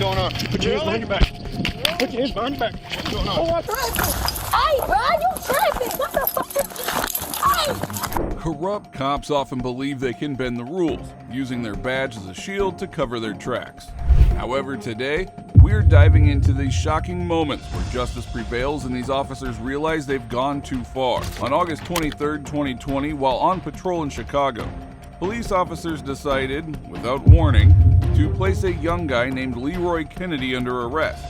going on? Put your hands behind your back. Put your hands behind your back. What's going on? Hey, bro, you tripping? What the fuck? Hey! Corrupt cops often believe they can bend the rules, using their badge as a shield to cover their tracks. However, today, we're diving into these shocking moments where justice prevails and these officers realize they've gone too far. On August 23, 2020, while on patrol in Chicago, police officers decided, without warning, to place a young guy named Leroy Kennedy under arrest.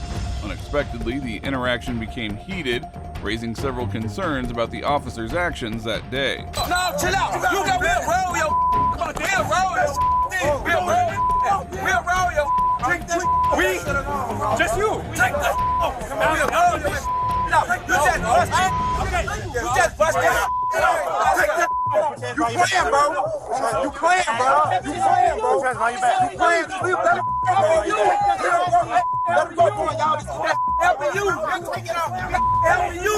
Unexpectedly, the interaction became heated, raising several concerns about the officer's actions that day. No, chill out. You got real roll, yo. We'll roll, yo. We'll roll. We'll roll, yo. Take this. We? Just you. Take this. Come on, yo. No, you just bust it. You just bust it. Take this. You playing, bro. You playing, bro. You playing, bro. You playing. Let me go, boy, y'all. Helping you. Take it out. Helping you.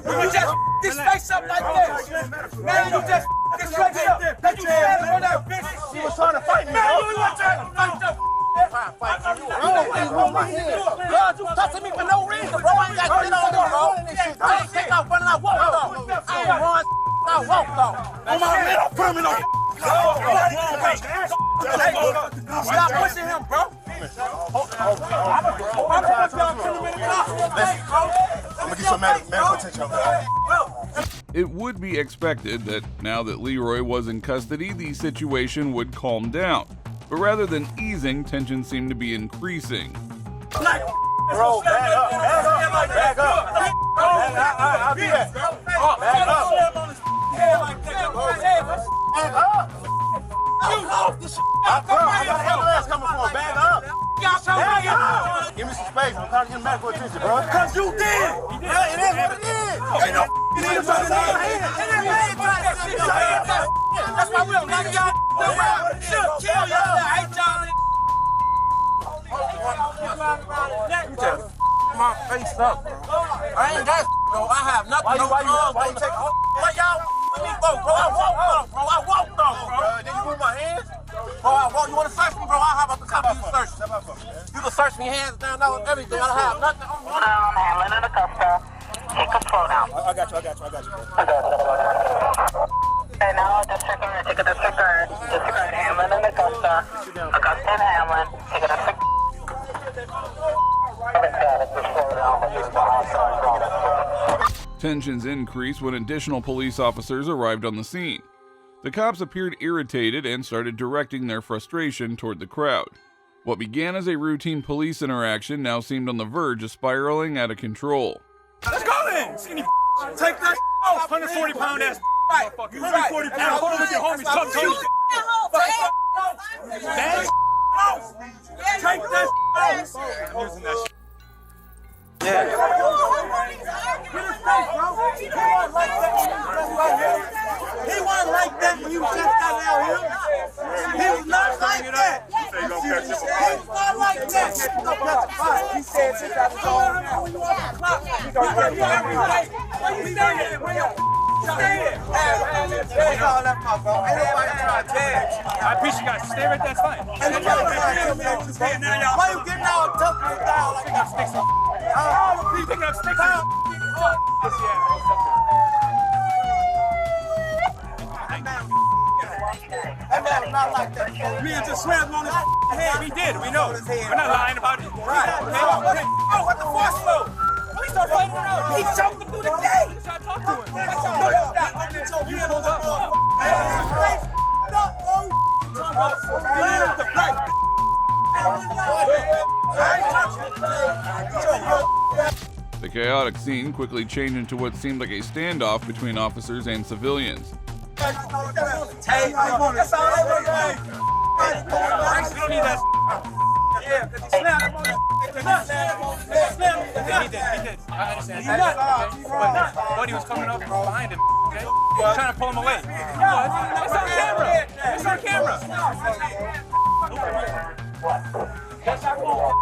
You just this face up like this. Man, you just this face up. Let you stand on that bitch. She was trying to fight me. Man, you want to fight the God, you touching me for no reason, bro. I ain't got shit on you, bro. I ain't take off running. I walked off. I ain't run. I walked off. On my man, don't put me no. Stop pushing him, bro. It would be expected that now that Leroy was in custody, the situation would calm down. But rather than easing, tensions seem to be increasing. Bro, back up, back up, back up. I'll be there. Back up. Back up. Give me some space. I'm trying to get medical attention, bro. Because you did. It is what it is. That's why we don't like y'all. Kill y'all. I hate y'all. You just my face up, bro. I ain't got bro. I have nothing. Why you take why y'all with me, bro? I walked off, bro. Then you move my hands? Bro, you want to search me, bro? I'll have up the copy. You search me. You can search me hands down, everything. I have nothing. Handling in the cuffs. Take control now. I got you. Okay, now disregard. Take a disregard. Disregard. Handling in the cuffs. Augusta and Hamlin. Take a disregard. Tensions increased when additional police officers arrived on the scene. The cops appeared irritated and started directing their frustration toward the crowd. What began as a routine police interaction now seemed on the verge of spiraling out of control. Let's go then! Skinny take that off! 140-pound ass. Right. 140 pounds. Hold on with your homies. Talk to you. Take that off! I'm using that shit. Yeah. He wasn't like that when you just got out here. He was not like that. He was not like that. He said since I was on now. We gonna get every day. Where you standing? Where you standing? Hey, all that my bro. Ain't nobody trying to tag. I appreciate you guys. Stay right there. That's fine. Ain't nobody trying to tell me. Why you getting out tucking it down like that? Sticks up. All the people picking up sticks. That man was not like that. Me and just swear on his head. We did. We know. We're not lying about it. Right. Oh, what the force move? We start fighting around. He choked him through the gate. Try to talk to him. You pulled up. The chaotic scene quickly changed into what seemed like a standoff between officers and civilians. That's all they want. We don't need that. Yeah, because he snapped. He did. I understand. He's not. But Buddy was coming up behind him. Okay? Trying to pull him away. It's on camera. It's on camera. That's our fault.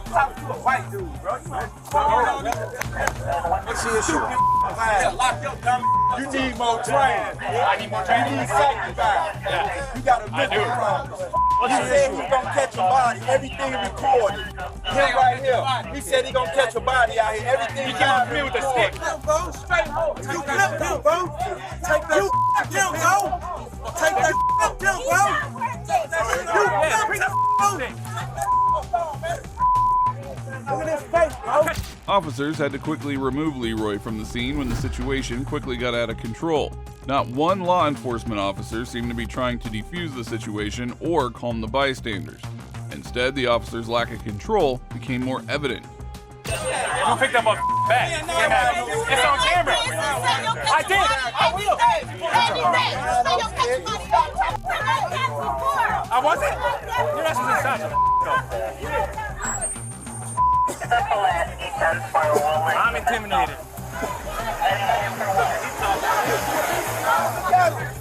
Talking to a white dude, bro. What's the issue? Lock your dumb. You need more training. I need more training. You need sacrifice. You got a big problem. He said he's gonna catch a body. Everything recorded. Him right here. He said he gonna catch a body out here. Everything. He came up to me with a stick. Straight home. You clipped him, bro. Take that. You him, bro. Take that up, bro. Take that shit up. Bring that look at his face, bro. Officers had to quickly remove Leroy from the scene when the situation quickly got out of control. Not one law enforcement officer seemed to be trying to defuse the situation or calm the bystanders. Instead, the officers' lack of control became more evident. Don't pick that motherfucker back. It's on camera. I did. I will. I wasn't. You're asking this time. I'm intimidated.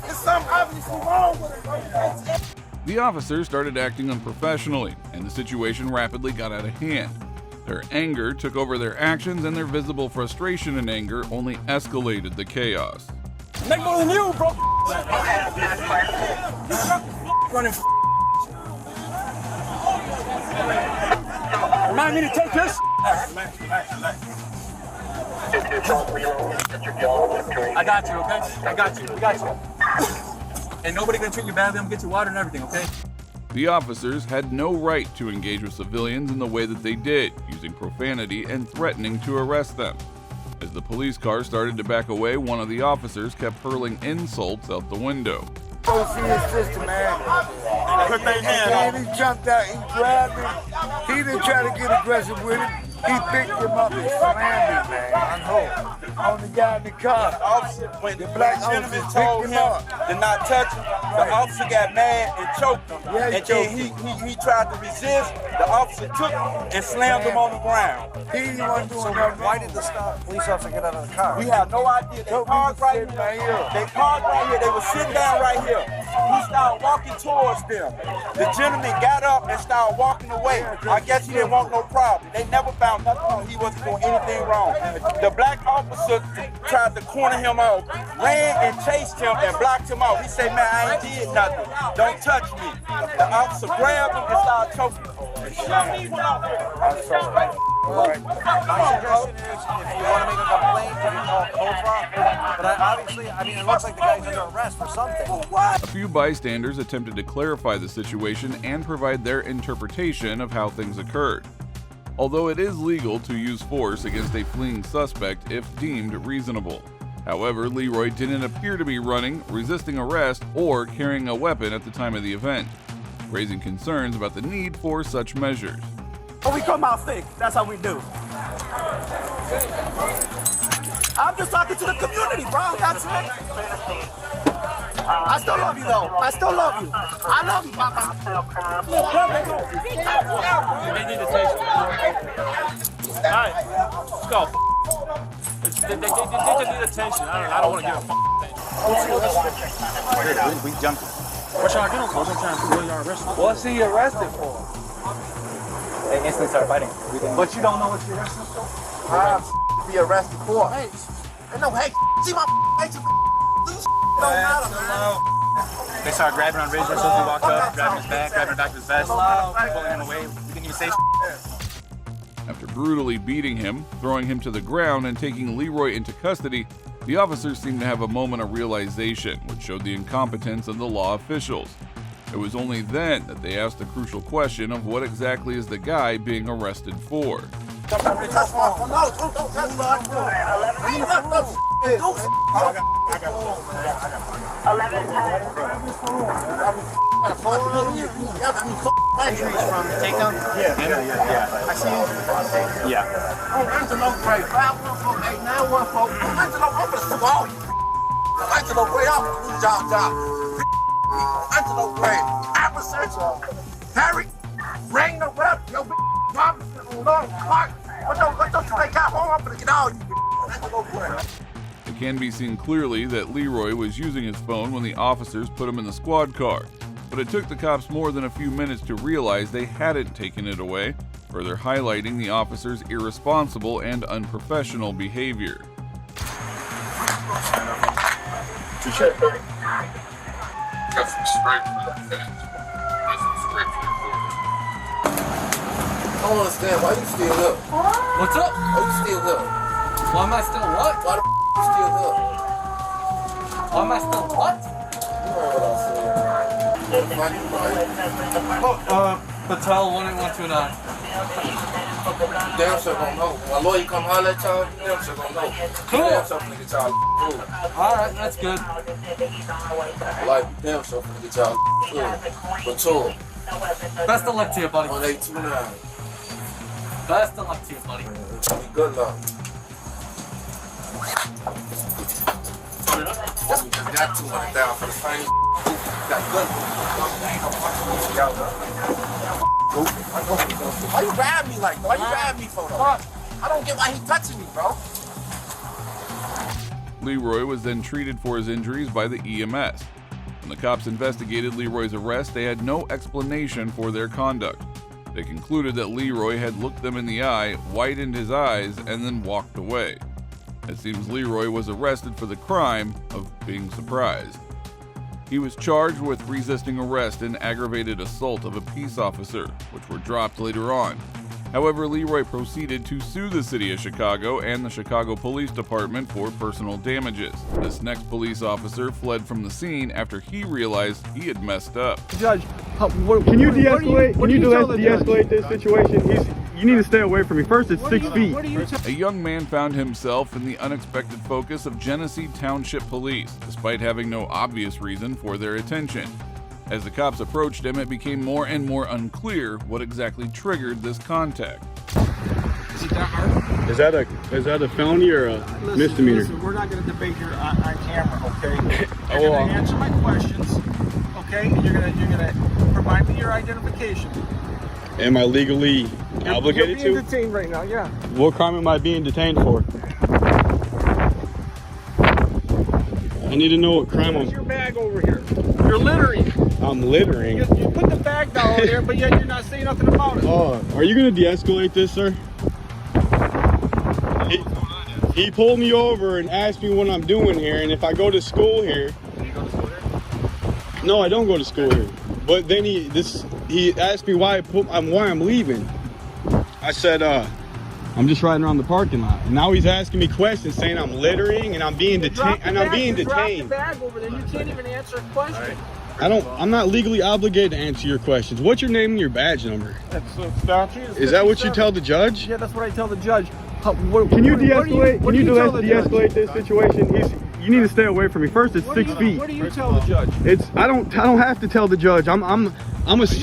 There's something obviously wrong with it. The officers started acting unprofessionally, and the situation rapidly got out of hand. Their anger took over their actions, and their visible frustration and anger only escalated the chaos. Make more than you, bro. Running. Remind me to take this. I got you, okay? I got you. We got you. And nobody gonna treat you badly. I'm gonna get you water and everything, okay? The officers had no right to engage with civilians in the way that they did, using profanity and threatening to arrest them. As the police car started to back away, one of the officers kept hurling insults out the window. Go see his sister, man. Put their hand on And he jumped out, he grabbed him. He didn't try to get aggressive with him. He picked him up and slammed him, man. On the guy in the car. The officer, when The black gentleman officer told picked him him up. to not touch him, the officer got mad and choked him. Yeah, he and then he tried to resist. The officer took him and slammed him on the ground. He wasn't doing nothing. Why did the police officer get out of the car? We have no idea. They parked right here. They parked right here. They were sitting down right here. He started walking towards them. The gentleman got up and started walking away. I guess he didn't want no problem. They never found nothing wrong. He wasn't doing anything wrong. The black officer tried to corner him off, ran and chased him and blocked him off. He said, man, I ain't did nothing. Don't touch me. The officer grabbed him and started choking him. My suggestion is, if you want to make a complaint, you can call COFA. But obviously, it looks like the guy's under arrest for something. A few bystanders attempted to clarify the situation and provide their interpretation of how things occurred. Although it is legal to use force against a fleeing suspect if deemed reasonable. However, Leroy didn't appear to be running, resisting arrest, or carrying a weapon at the time of the event, raising concerns about the need for such measures. We come out thick. That's how we do. I'm just talking to the community, bro. That's it. I still love you, though. I still love you. I love you, Papa. They need attention. All right, let's go. They just need attention. I don't want to give attention. We jumped. What y'all get on? What y'all arrested? What's he arrested for? They instantly started fighting. But you don't know what you're arrested for? Be arrested for. Hey, no, hey, see my face. They started grabbing on Ridge as he walked up, grabbing his back, grabbing the back of his vest, pulling him away. We didn't even say. After brutally beating him, throwing him to the ground, and taking Leroy into custody, the officers seemed to have a moment of realization, which showed the incompetence of the law officials. It was only then that they asked the crucial question of what exactly is the guy being arrested for. Harry, ring the rep, yo, mom, It can be seen clearly that Leroy was using his phone when the officers put him in the squad car, but it took the cops more than a few minutes to realize they hadn't taken it away, further highlighting the officers' irresponsible and unprofessional behavior. Got some strength for that fence. I don't understand why you still here. What's up? Why you still here? Why am I still what? Why the you still here? Why am I still what? You heard what I said. Find you right. Oh, Patel 18129. Damn sure gonna know. My lawyer come holler at y'all, damn sure gonna know. Cool. Damn sure finna get y'all food. Alright, that's good. Like, damn sure finna get y'all food. But tour. Best of luck to you, buddy. 1829. Best of luck to you, buddy. Good luck. We just got 200 down for the same. Got good. Why you grab me like that? Why you grab me for that? I don't get why he touching me, bro. Leroy was then treated for his injuries by the EMS. When the cops investigated Leroy's arrest, they had no explanation for their conduct. They concluded that Leroy had looked them in the eye, widened his eyes, and then walked away. It seems Leroy was arrested for the crime of being surprised. He was charged with resisting arrest and aggravated assault of a peace officer, which were dropped later on. However, Leroy proceeded to sue the city of Chicago and the Chicago Police Department for personal damages. This next police officer fled from the scene after he realized he had messed up. Judge, can you de-escalate? Can you de-escalate this situation? You need to stay away from me. First, it's 6 feet. A young man found himself in the unexpected focus of Genesee Township Police, despite having no obvious reason for their attention. As the cops approached him, it became more and more unclear what exactly triggered this contact. Is that a felony or a misdemeanor? Listen, we're not going to debate here on camera, okay? You're going to answer my questions, okay? And you're going to provide me your identification. Am I legally obligated You're being detained right now, yeah. What crime am I being detained for? I need to know what crime Where's your bag over here? You're littering. I'm littering. You put the bag down over there, but yet you're not saying nothing about it. Oh, are you going to de-escalate this, sir? He pulled me over and asked me what I'm doing here, and if I go to school here. Do you go to school here? No, I don't go to school here. But then he asked me why I'm leaving. I said, I'm just riding around the parking lot. And now he's asking me questions, saying I'm littering and I'm being detained. Drop the bag over there. You can't even answer a question. I'm not legally obligated to answer your questions. What's your name and your badge number? That's statute. Is that what you tell the judge? Yeah, that's what I tell the judge. Can you de-escalate? Can you de-escalate this situation? You need to stay away from me. First, it's 6 feet. What do you tell the judge? I don't have to tell the judge. I'm a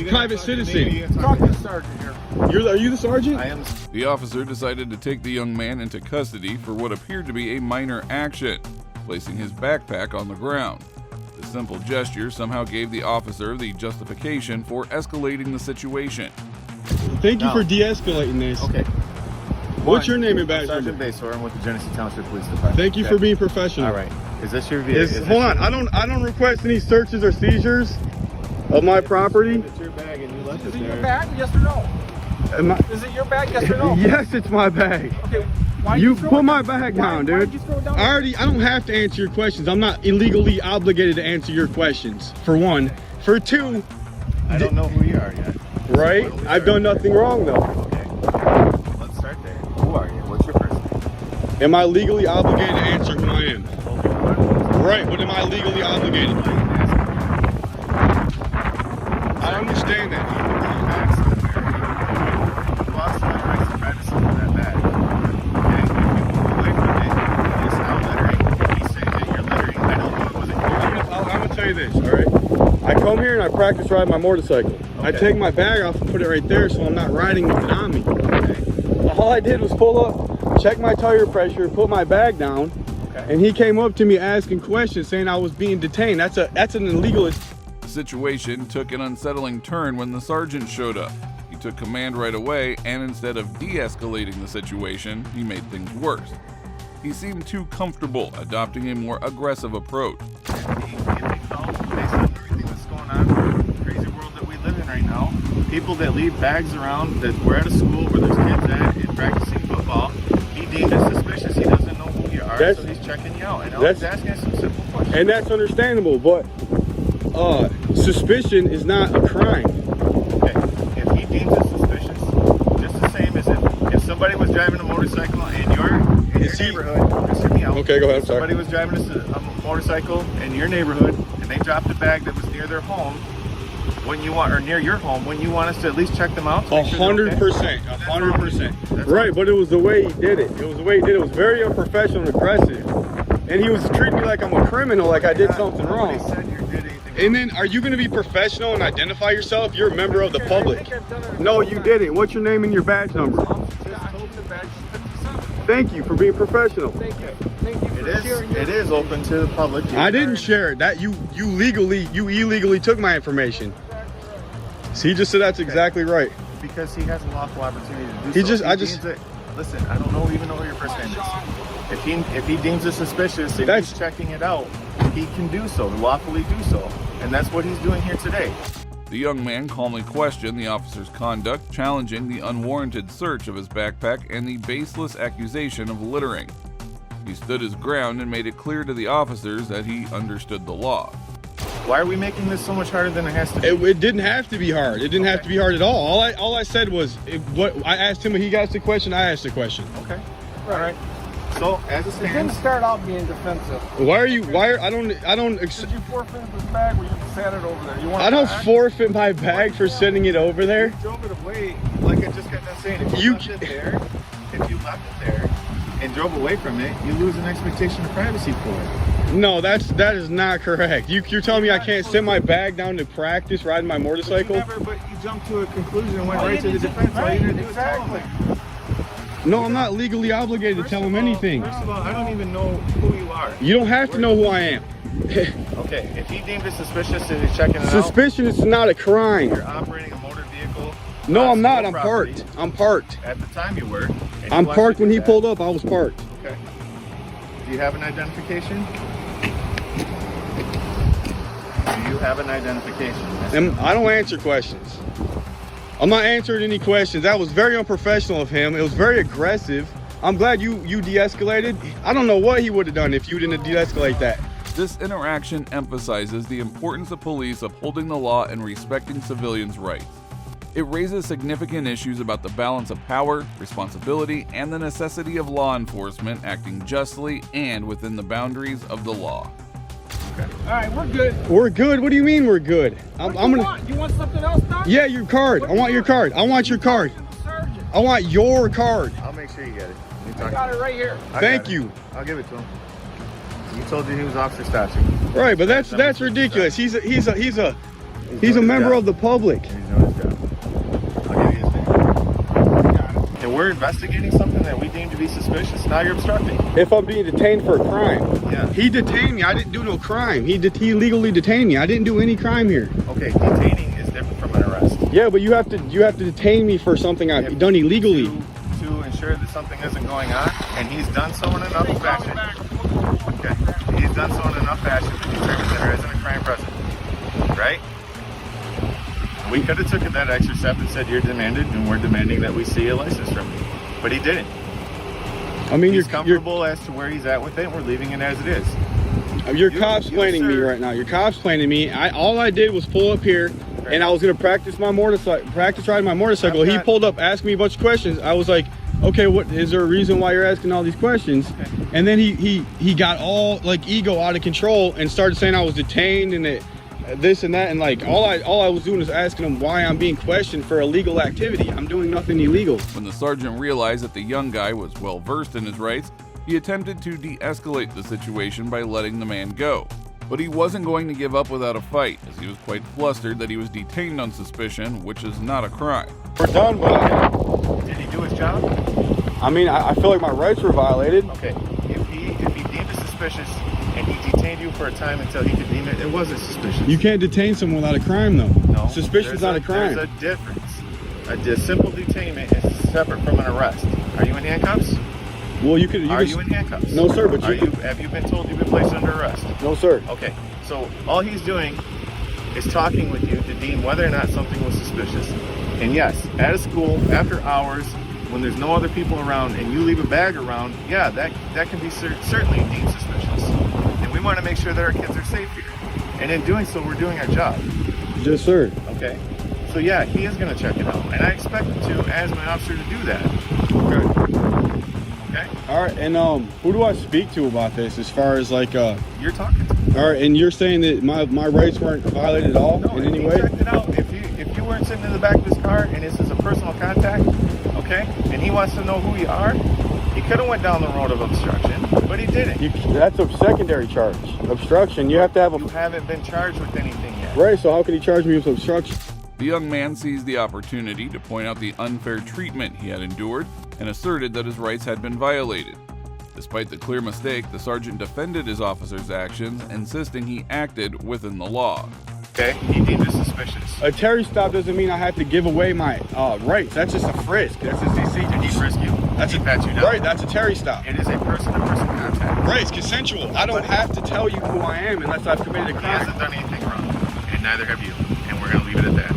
private citizen. Talk to the sergeant here. Are you the sergeant? I am. The officer decided to take the young man into custody for what appeared to be a minor action, placing his backpack on the ground. The simple gesture somehow gave the officer the justification for escalating the situation. Thank you for de-escalating this. Okay. What's your name and badge number? Sergeant Basor. I'm with the Genesee Township Police Department. Thank you for being professional. All right. Is this your vehicle? Hold on. I don't request any searches or seizures of my property. It's your bag and you left it there. Is it your bag? Yes or no? Is it your bag? Yes or no? Yes, it's my bag. Okay. Why you put my bag down, dude. Why'd you throw it down? I don't have to answer your questions. I'm not illegally obligated to answer your questions, for one. For two, I don't know who you are yet. Right? I've done nothing wrong, though. Okay. Let's start there. Who are you? What's your first name? Am I legally obligated to answer who I am? Right, but am I legally obligated? I understand that. This, all right? I come here and I practice riding my motorcycle. Okay. I take my bag off and put it right there so I'm not riding with it on me. Okay. All I did was pull up, check my tire pressure, put my bag down, and he came up to me asking questions saying I was being detained. That's an illegal. The situation took an unsettling turn when the sergeant showed up. He took command right away, and instead of de-escalating the situation, he made things worse. He seemed too comfortable adopting a more aggressive approach. People that leave bags around, that we're at a school where there's kids at and practicing football, he deemed it suspicious. He doesn't know who you are, so he's checking you out. And he's asking us some simple questions. And that's understandable, but suspicion is not a crime. somebody was driving a motorcycle in your neighborhood, just hear me out. Okay, go ahead. I'm sorry. Somebody was driving a motorcycle in your neighborhood, and they dropped a bag that was near their home. When you want, or near your home, when you want us to at least check them out? 100%, 100%. Right, but it was the way he did it. It was the way he did it. It was very unprofessional and aggressive. And he was treating me like I'm a criminal, like I did something wrong. And then, are you going to be professional and identify yourself? You're a member of the public. No, you didn't. What's your name and your badge number? Thank you for being professional. Thank you. It is open to the public. I didn't share it. That you illegally took my information. So he just said that's exactly right. Because he has a lawful opportunity to do so. Listen, I don't even know who your first name is. If he deems it suspicious and he's checking it out, he can do so, lawfully do so. And that's what he's doing here today. The young man calmly questioned the officer's conduct, challenging the unwarranted search of his backpack and the baseless accusation of littering. He stood his ground and made it clear to the officers that he understood the law. Why are we making this so much harder than it has to be? It didn't have to be hard. It didn't have to be hard at all. All I said was, what I asked him, when he asked the question, I asked the question. Okay. All right. So as it stands, it didn't start out being defensive. I don't. Did you forfeit this bag or you sat it over there? I don't forfeit my bag for sending it over there. You drove it away, like I just got done saying. If you left it there and drove away from it, you lose an expectation of privacy for it. No, that is not correct. You're telling me I can't send my bag down to practice riding my motorcycle? But you jumped to a conclusion and went right to the defense. All you didn't do is tell him. No, I'm not legally obligated to tell him anything. First of all, I don't even know who you are. You don't have to know who I am. Okay, if he deemed it suspicious and he's checking it out. Suspicion is not a crime. You're operating a motor vehicle. No, I'm not. I'm parked. I'm parked. At the time you were. I'm parked when he pulled up. I was parked. Okay. Do you have an identification? Do you have an identification? I don't answer questions. I'm not answering any questions. That was very unprofessional of him. It was very aggressive. I'm glad you de-escalated. I don't know what he would have done if you didn't de-escalate that. This interaction emphasizes the importance of police upholding the law and respecting civilians' rights. It raises significant issues about the balance of power, responsibility, and the necessity of law enforcement acting justly and within the boundaries of the law. Okay. All right, we're good. We're good? What do you mean we're good? You want something else done? Yeah, your card. I want your card. I want your card. I want your card. I'll make sure you get it. I got it right here. Thank you. I'll give it to him. You told you he was Officer Stachik. Right, but that's ridiculous. He's a member of the public. He's doing his job. I'll give you his name. And we're investigating something that we deem to be suspicious. Now you're obstructing. If I'm being detained for a crime. Yeah. He detained me. I didn't do no crime. He legally detained me. I didn't do any crime here. Okay, detaining is different from an arrest. Yeah, but you have to detain me for something I've done illegally. To ensure that something isn't going on, and he's done so in enough fashion. Okay. He's done so in enough fashion to determine that there isn't a crime present. Right? We could have took that extra step and said you're demanded, and we're demanding that we see a license from you. But he didn't. I mean, he's comfortable as to where he's at with it. We're leaving it as it is. You're cosplaying me right now. You're cosplaying me. All I did was pull up here, and I was gonna practice riding my motorcycle. He pulled up, asked me a bunch of questions. I was like, okay, what is there a reason why you're asking all these questions? Okay. And then he got all like ego out of control and started saying I was detained and this and that, and like all I was doing is asking him why I'm being questioned for illegal activity. I'm doing nothing illegal. When the sergeant realized that the young guy was well versed in his rights, he attempted to de-escalate the situation by letting the man go. But he wasn't going to give up without a fight, as he was quite flustered that he was detained on suspicion, which is not a crime. We're done, but did he do his job? I mean, I feel like my rights were violated. Okay, if he deemed it suspicious and he detained you for a time until he could deem it, it wasn't suspicious. You can't detain someone without a crime, though. No, suspicion's not a crime. There's a difference. A simple detainment is separate from an arrest. Are you in handcuffs? Well, you in handcuffs? No, sir. But have you been told you've been placed under arrest? No, sir. Okay. So all he's doing is talking with you to deem whether or not something was suspicious. And yes, at a school, after hours, when there's no other people around, and you leave a bag around, yeah, that can be certainly deemed suspicious. And we want to make sure that our kids are safe here. And in doing so, we're doing our job. Yes, sir. Okay. So yeah, he is going to check it out, and I expect him to, as my officer, to do that. Okay. Okay. All right, and who do I speak to about this as far as like You're talking to me. All right, and you're saying that my rights weren't violated at all in any way? Checked it out. If you weren't sitting in the back of his car and this is a personal contact, okay, and he wants to know who you are, he could have went down the road of obstruction, but he didn't. That's a secondary charge. Obstruction. You have to have a. You haven't been charged with anything yet. Right. So how could he charge me with obstruction? The young man seized the opportunity to point out the unfair treatment he had endured and asserted that his rights had been violated. Despite the clear mistake, the sergeant defended his officer's actions, insisting he acted within the law. Okay, he deemed it suspicious. A Terry stop doesn't mean I have to give away my rights. That's just a frisk. That's a CC. Did he frisk you? That's Did he pat you down? Right, that's a Terry stop. It is a person-to-person contact. Right, it's consensual. I don't have to tell you who I am unless I've committed a He crime. hasn't done anything wrong, and neither have you. And we're gonna leave it at that.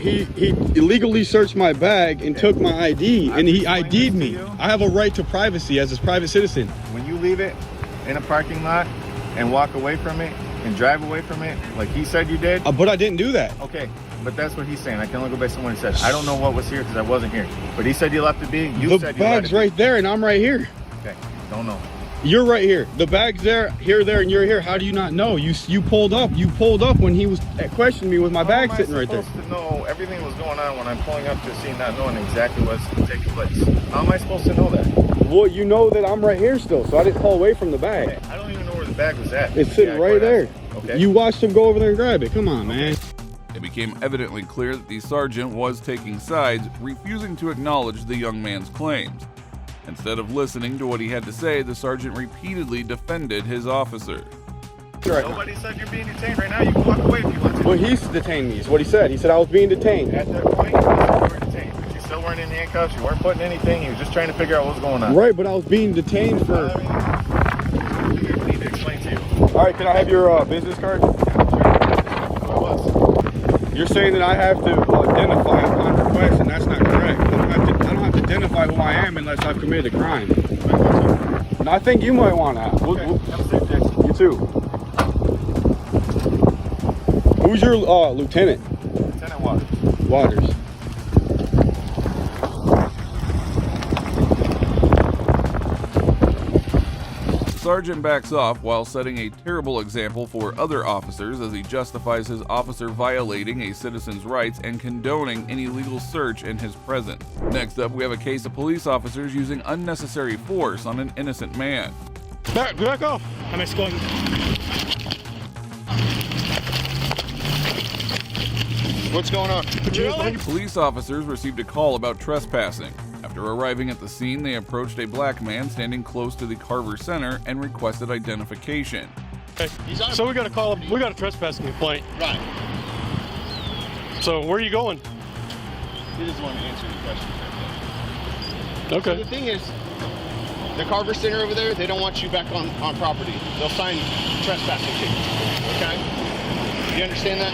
He illegally searched my bag and took my ID, and he ID'd me. I have a right to privacy as a private citizen. When you leave it in a parking lot and walk away from it and drive away from it, like he said you did. But I didn't do that. Okay, but that's what he's saying. I can only go based on what he said. I don't know what was here because I wasn't here. But he said you left it be. You The said you let bag's it be. right there, and I'm right here. Okay, don't know. You're right here. The bag's there, here, there, and you're here. How do you not know? You pulled up. You pulled up when he was questioning me with my bag sitting right there. How am I supposed to know everything was going on when I'm pulling up to a scene not knowing exactly what's taking place? How am I supposed to know that? Well, you know that I'm right here still, so I didn't pull away from the bag. I don't even know where the bag was at. It's sitting right there. Okay. You watched him go over there and grab it. Come on, man. It became evidently clear that the sergeant was taking sides, refusing to acknowledge the young man's claims. Instead of listening to what he had to say, the sergeant repeatedly defended his officer. Nobody said you're being detained right now. You can walk away if you want to. Well, he's detained me is what he said. He said I was being detained. At that point, you were detained. But you still weren't in handcuffs. You weren't putting anything. You were just trying to figure out what was going on. Right, but I was being detained for... I need to explain to you. All right, can I have your business card? You're saying that I have to identify upon request, and that's not correct. I don't have to identify who I am unless I've committed a crime. And I think you might want to have. You too. Who's your lieutenant? Lieutenant Waters. Waters. The sergeant backs off while setting a terrible example for other officers as he justifies his officer violating a citizen's rights and condoning an illegal search in his presence. Next up, we have a case of police officers using unnecessary force on an innocent man. Back off. I'm escorting. What's going on? Police officers received a call about trespassing. After arriving at the scene, they approached a black man standing close to the Carver Center and requested identification. Okay. So we got a call. We got a trespassing complaint. Right. So where are you going? He doesn't want to answer the question. Okay. So the thing is, the Carver Center over there, they don't want you back on property. They'll sign trespassing tickets. Okay? You understand that?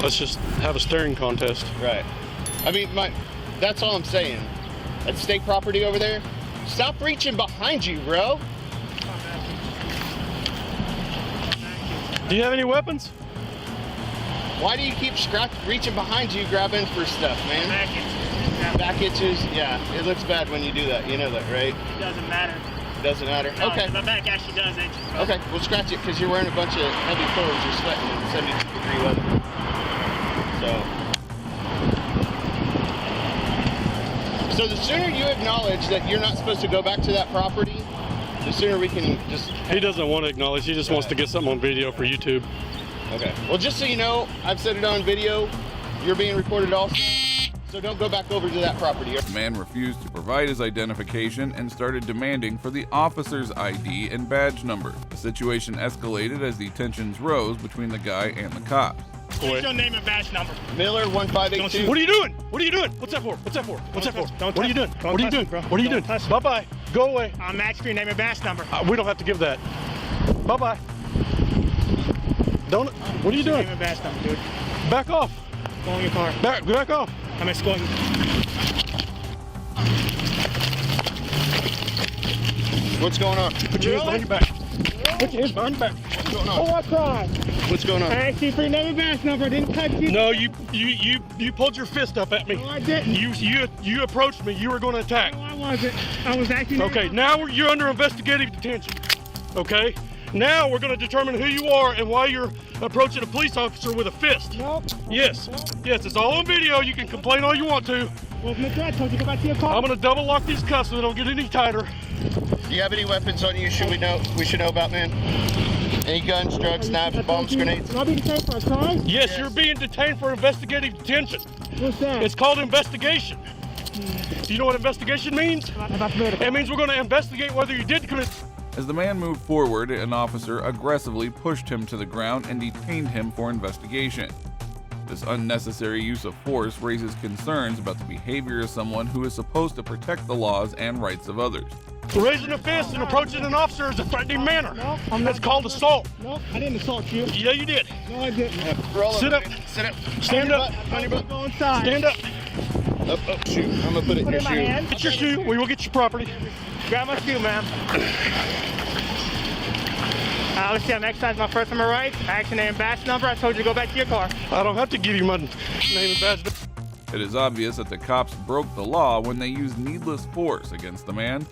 Let's just have a staring contest. Right. I mean, that's all I'm saying. That state property over there, stop reaching behind you, bro. Do you have any weapons? Why do you keep reaching behind you, grabbing for stuff, man? Back itches. Yeah, it looks bad when you do that. You know that, right? It doesn't matter. It doesn't matter? No, okay. My back actually does itch. Okay, we'll scratch it because you're wearing a bunch of heavy clothes. You're sweating in 72-degree weather. So the sooner you acknowledge that you're not supposed to go back to that property, the sooner we can just... He doesn't want to acknowledge. He just wants to get something on video for YouTube. Okay. Well, just so you know, I've said it on video. You're being recorded also. So don't go back over to that property. The man refused to provide his identification and started demanding for the officer's ID and badge number. The situation escalated as the tensions rose between the guy and the cops. What's your name and badge number? Miller 1582. What are you doing? What are you doing? What's that for? What's that for? What's that for? Don't what are you doing? Don't what are you doing? bro. What are you doing? Touch Bye-bye. Go away. I'm asking your name and badge number. We don't have to give that. Bye-bye. Don't. What are you doing? Name and badge number, dude. Back off. Go in your car. Back off. I'm escorting. What's going on? Put your hands behind your back. Put your hands behind your back. What's going on? For what crime? What's going on? I asked you for your name and badge number. I didn't cut you. No, you pulled your fist up at me. No, I didn't. You approached me. You were going to attack. No, I wasn't. I was actually. Okay, now you're under investigative detention. Okay? Now we're going to determine who you are and why you're approaching a police officer with a fist. Nope. Yes. Nope. Yes, it's all on video. You can complain all you want to. Well, Mr. I told you to go back to your car. I'm going to double lock these cuffs so they don't get any tighter. Do you have any weapons on you we should know about, man? Any guns, drugs, knives, bombs, grenades? Will I be detained for a crime? Yes, you're being detained for investigative detention. What's that? It's called investigation. Do you know what investigation means? It means we're going to investigate whether you did commit. As the man moved forward, an officer aggressively pushed him to the ground and detained him for investigation. This unnecessary use of force raises concerns about the behavior of someone who is supposed to protect the laws and rights of others. Raising a fist and approaching an officer is a threatening manner. No, That's called assault. No, I didn't assault you. Yeah, you did. No, I didn't. Sit up. Sit up. Stand up. Go inside. Stand up. Oh, shoot. I'm going to put it in Put your it in my shoe. hand. Get your shoe. We will get your property. Grab my shoe, ma'am. Let's see, I'm exercising my First Amendment rights. Action name and badge number. I told you to go back to your car. I don't have to give you my name and badge. It is obvious that the cops broke the law when they used needless force against the man.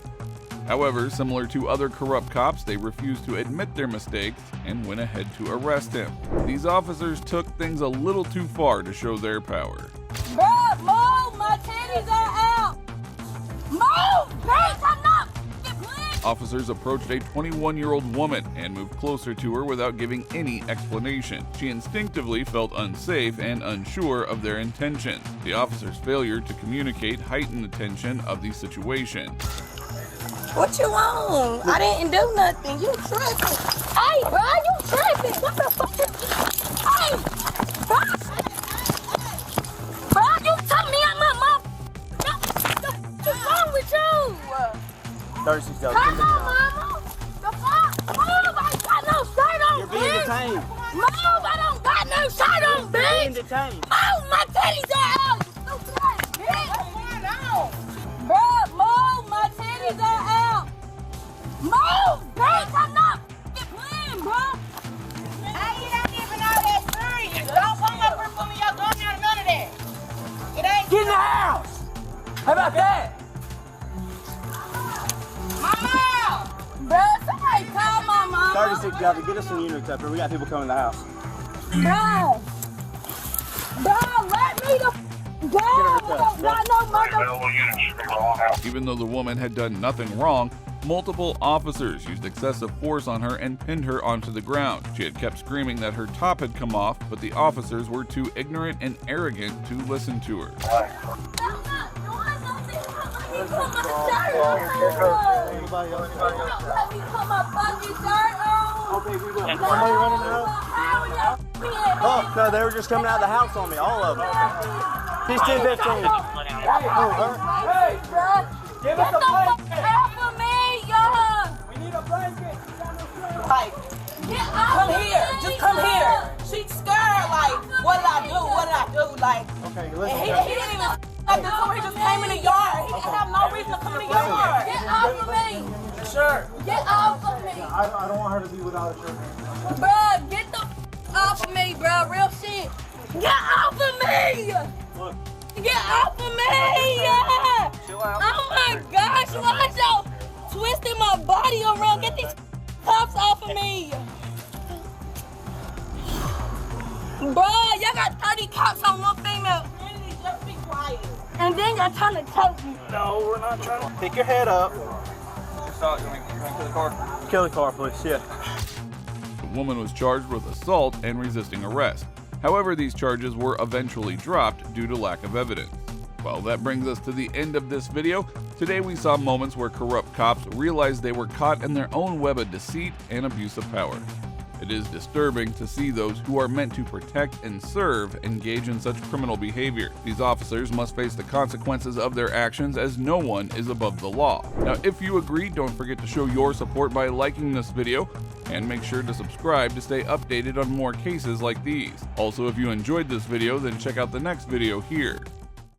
However, similar to other corrupt cops, they refused to admit their mistakes and went ahead to arrest him. These officers took things a little too far to show their power. Bruh, move! My titties are out! Move! Bitch, I'm not playing! Officers approached a 21-year-old woman and moved closer to her without giving any explanation. She instinctively felt unsafe and unsure of their intentions. The officer's failure to communicate heightened the tension of the situation. What you want? I didn't do nothing. You tripping. Hey, bro, you tripping. What the fuck? Hey, bro. Bro, you tell me I'm a mom. What's wrong with you? 36 Come on, mama. The fuck? Move, I ain't got no shirt on, You're being bitch. detained. Move, I don't got no shirt on, bitch. You're being detained. Move, my titties are out. You stupid ass bitch. What's going on? Bro, move, my titties are out. Move, bitch, I'm not playing, bro. How you not even know that serious? Don't come up here for me, y'all going out of none of that. It ain't. Get in the house. How about that? Mama! Bro, somebody call my mama. 36, Delta, get us some units up here. We got people coming to the house. Bro. Bro, let me the go. I don't got no mother. Even though the woman had done nothing wrong, multiple officers used excessive force on her and pinned her onto the ground. She had kept screaming that her top had come off, but the officers were too ignorant and arrogant to listen to her. Somebody running out? Oh, no, they were just coming out of the house on me, all of them. He's 10-15. Hey, bro. Give us a blanket. Help for me, y'all. We need a blanket. Like, come here. Just come here. She's scared, like, what did I do? What did I do? Like, okay, and listen. he didn't even like this. He just came in the yard. He didn't have no reason to come in the yard. Get off of me. Sure. Get off of me. I don't want her to be without a shirt. Bro, get the off of me, bro. Real shit. Get off of me. Look. Get off of me. Chill out. Oh my gosh, why is y'all twisting my body around? Get these cuffs off of me. Bro, y'all got 30 cops on one female. Just be quiet. And then y'all trying to choke me. No, we're not trying to. Pick your head up. Kill the car. Kill the car, please. Yeah. The woman was charged with assault and resisting arrest. However, these charges were eventually dropped due to lack of evidence. Well, that brings us to the end of this video. Today we saw moments where corrupt cops realized they were caught in their own web of deceit and abuse of power. It is disturbing to see those who are meant to protect and serve engage in such criminal behavior. These officers must face the consequences of their actions, as no one is above the law. Now, if you agree, don't forget to show your support by liking this video, and make sure to subscribe to stay updated on more cases like these. Also, if you enjoyed this video, then check out the next video here.